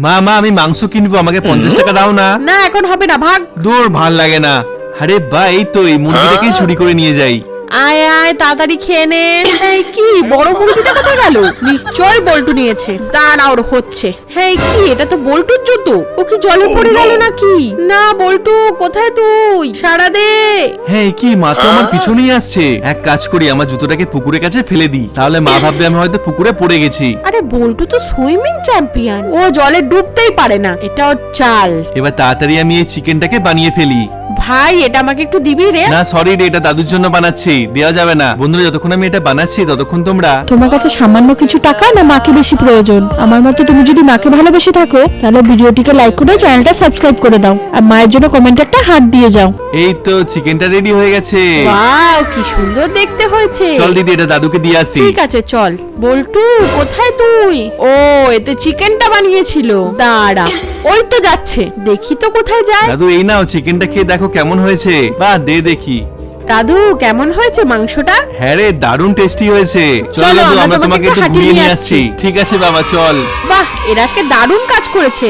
মা মা আমি মাংস কিনবো, আমাকে 50 টাকা দাও না। না এখন হবে না, ভাগ। দূর, ভাল লাগে না। আরে বা এই তো, এই মুরগিটাকে চুরি করে নিয়ে যাই। আয় আয় তাড়াতাড়ি খেয়ে নে। এই কি বড় মুরগিটা কোথায় গেল? নিশ্চয় বল্টু নিয়েছে। দাঁড়া, ওর হচ্ছে। হ্যাঁ কি, এটা তো বল্টুর জুতো। ও কি জলে পড়ে গেল নাকি? না বল্টু, কোথায় তুই? সাড়া দে। হ্যাঁ কি, মা তো আমার পিছনেই আসছে। এক কাজ করি, আমার জুতোটাকে পুকুরের কাছে ফেলে দিই, তাহলে মা ভাববে আমি হয়তো পুকুরে পড়ে গেছি। আরে বল্টু তো সুইমিং চ্যাম্পিয়ন, ও জলে ডুবতেই পারে না, এটা ওর চাল। এবার তাড়াতাড়ি আমি এই চিকেনটাকে বানিয়ে ফেলি। ভাই এটা আমাকে একটু দিবি রে? না সরি রে, এটা দাদুর জন্য বানাচ্ছি, দেওয়া যাবে না। বন্ধুরা, যতক্ষণ আমি এটা বানাচ্ছি ততক্ষণ তোমরা। তোমার কাছে সামান্য কিছু টাকা না মাকে বেশি প্রয়োজন? আমার মতে তুমি যদি মাকে ভালোবেসে থাকো তাহলে ভিডিওটিকে লাইক করে চ্যানেলটা সাবস্ক্রাইব করে দাও, আর মায়ের জন্য কমেন্টে একটা হার্ট দিয়ে যাও। এই তো চিকেনটা রেডি হয়ে গেছে। ওয়াও কি সুন্দর দেখতে হয়েছে। চল দিদি, এটা দাদুকে দিয়ে আসি। ঠিক আছে চল। বল্টু কোথায় তুই? ও এতে চিকেনটা বানিয়েছিল। দাঁড়া, ওই তো যাচ্ছে, দেখি তো কোথায় যায়। দাদু এই নাও, চিকেনটা খেয়ে দেখো কেমন হয়েছে। বা দে দেখি। দাদু কেমন হয়েছে মাংসটা? হ্যাঁ রে, দারুণ টেস্টি হয়েছে। চল চলো, দাদু, আমরা আমরা তোমাকে তোমাকে একটু হাঁটিয়ে ঘুরিয়ে নিয়ে নিয়ে আসছি। আসছি। ঠিক আছে বাবা, চল। বাহ, এরা আজকে দারুণ কাজ করেছে।